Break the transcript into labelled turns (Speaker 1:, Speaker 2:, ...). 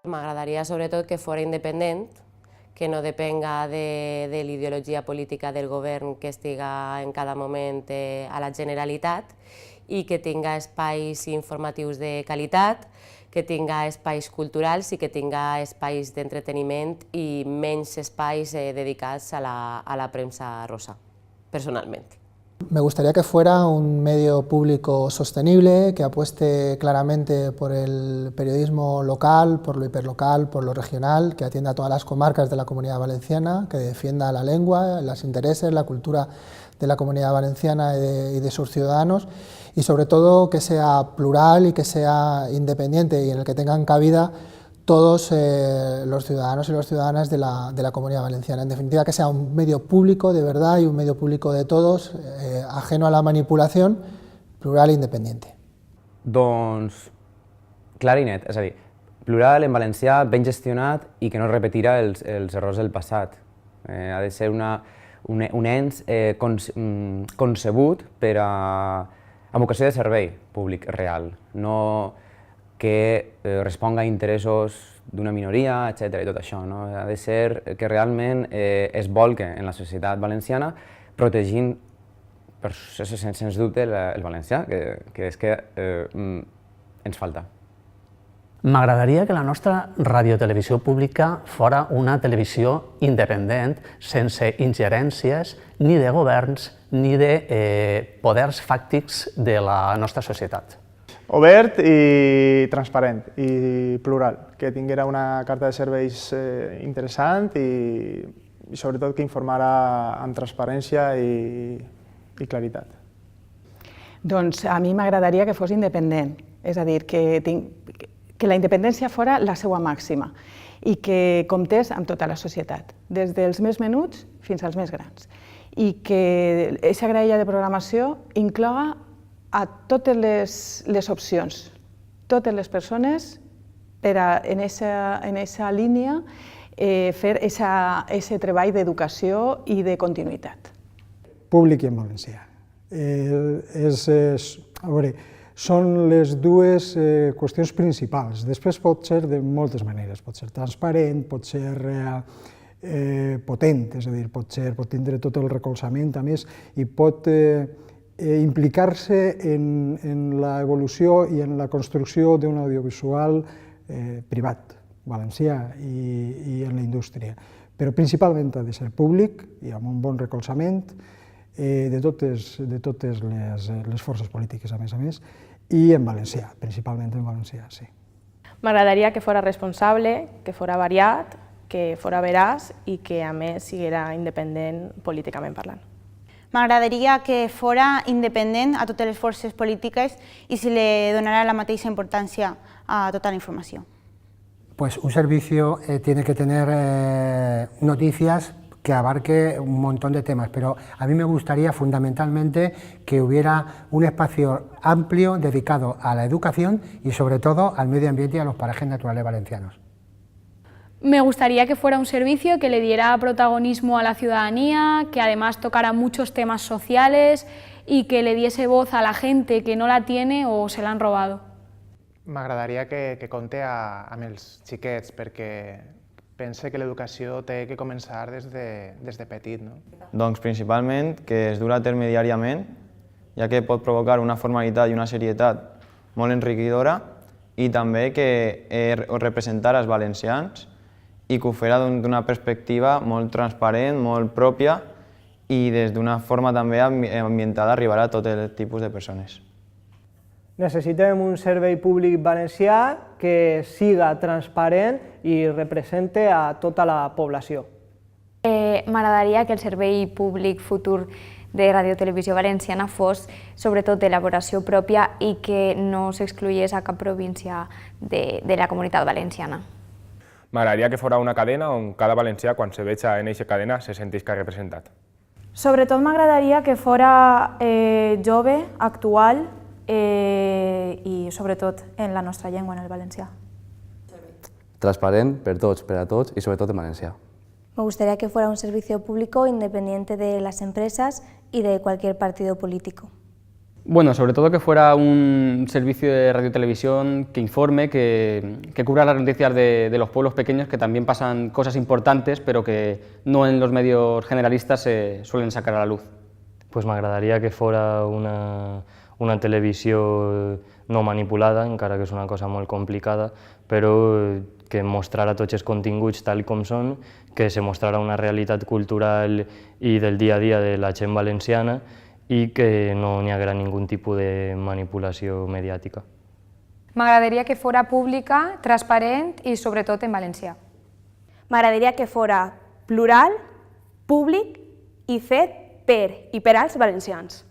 Speaker 1: M'agradaria sobretot que fos independent, que no depenga de l'ideologia política del govern que estiga en cada moment a la Generalitat i que tinga espais informatius de qualitat, que tinga espais culturals i que tinga espais d'entreteniment i menys espais dedicats a la premsa rosa, personalment.
Speaker 2: Me gustaría que fuera un medio público sostenible, que apueste claramente por el periodismo local, por lo hiperlocal, por lo regional, que atienda a todas las comarcas de la Comunidad Valenciana, que defienda la lengua, los intereses, la cultura de la Comunidad Valenciana y de sus ciudadanos, y sobre todo que sea plural y que sea independiente y en el que tengan cabida todos los ciudadanos y las ciudadanas de la Comunidad Valenciana. En definitiva, que sea un medio público de verdad y un medio público de todos, ajeno a la manipulación, plural e independiente.
Speaker 3: Doncs clar i net, és a dir, plural en valencià, ben gestionat i que no repetirà els errors del passat. Ha de ser un ens concebut amb vocació de servei públic real, no que responga a interessos d'una minoria, etc. i tot això. Ha de ser que realment es bolque en la societat valenciana protegint, sens dubte, el valencià, que és que ens falta.
Speaker 4: M'agradaria que la nostra radiotelevisió pública fora una televisió independent, sense ingerències ni de governs ni de poders fàctics de la nostra societat.
Speaker 5: Obert i transparent i plural, que tinguera una carta de serveis interessant i sobretot que informara amb transparència i claritat.
Speaker 6: Doncs a mi m'agradaria que fos independent, és a dir, que la independència fora la seva màxima i que comptés amb tota la societat, des dels més menuts fins als més grans, i que aquesta graella de programació incloga a totes les opcions, totes les persones per en aquesta línia fer aquest treball d'educació i de continuïtat.
Speaker 7: Públic i en valencià. Són les dues qüestions principals. Després pot ser de moltes maneres, pot ser transparent, pot ser potent, és a dir, pot tindre tot el recolzament, a més, i pot implicar-se en l'evolució i en la construcció d'un audiovisual privat, valencià i en la indústria. Però principalment ha de ser públic i amb un bon recolzament de totes les forces polítiques, a més, i en valencià, principalment en valencià, sí.
Speaker 8: M'agradaria que fora responsable, que fora variat, que fora veraç i que, a més, siguera independent políticament parlant.
Speaker 9: M'agradaria que fora independent a totes les forces polítiques i se li donara la mateixa importància a tota la informació.
Speaker 10: Pues un servicio tiene que tener noticias que abarque un montón de temas, pero a mí me gustaría fundamentalmente que hubiera un espacio amplio dedicado a la educación y sobre todo al medio ambiente y a los parajes naturales valencianos.
Speaker 11: Me gustaría que fuera un servicio que le diera protagonismo a la ciudadanía, que además tocara muchos temas sociales y que le diese voz a la gente que no la tiene o se la han robado.
Speaker 5: M'agradaria que compte amb els xiquets, perquè pense que l'educació té que començar des de petit.
Speaker 12: Doncs principalment que es dura a terme diàriament, ja que pot provocar una formalitat i una serietat molt enriquidora i també que representar els valencians i que ho farà d'una perspectiva molt transparent, molt pròpia i des d'una forma també ambientada arribarà a tot el tipus de persones.
Speaker 13: Necessitem un servei públic valencià que siga transparent i represente a tota la població.
Speaker 14: M'agradaria que el servei públic futur de Radiotelevisió Valenciana fos sobretot d'elaboració pròpia i que no s'excloïés a cap província de la Comunitat Valenciana.
Speaker 15: M'agradaria que fos una cadena on cada valencià, quan se veja en aquesta cadena, se sentisca representat.
Speaker 16: Sobretot m'agradaria que fos jove, actual i sobretot en la nostra llengua, en el valencià.
Speaker 17: Transparent per a tots y sobre todo en valencià.
Speaker 18: Me gustaría que fuera un servicio público independiente de las empresas y de cualquier partido político.
Speaker 19: Bueno, sobre todo que fuera un servicio de radiotelevisión que informe, que cubra las noticias de los pueblos pequeños, que también pasan cosas importantes, pero que no en los medios generalistas se suelen sacar a la luz.
Speaker 20: Pues m'agradaria que fora una televisió no manipulada, encara que és una cosa molt complicada, però que mostrara tots els continguts tal com són, que se mostrara una realitat cultural i del dia a dia de la gent valenciana i que no n'hi haguera ningú tipus de manipulació mediàtica.
Speaker 21: M'agradaria que fora pública, transparent i sobretot en valencià.
Speaker 22: M'agradaria que fora plural, públic i fet per i per als valencians.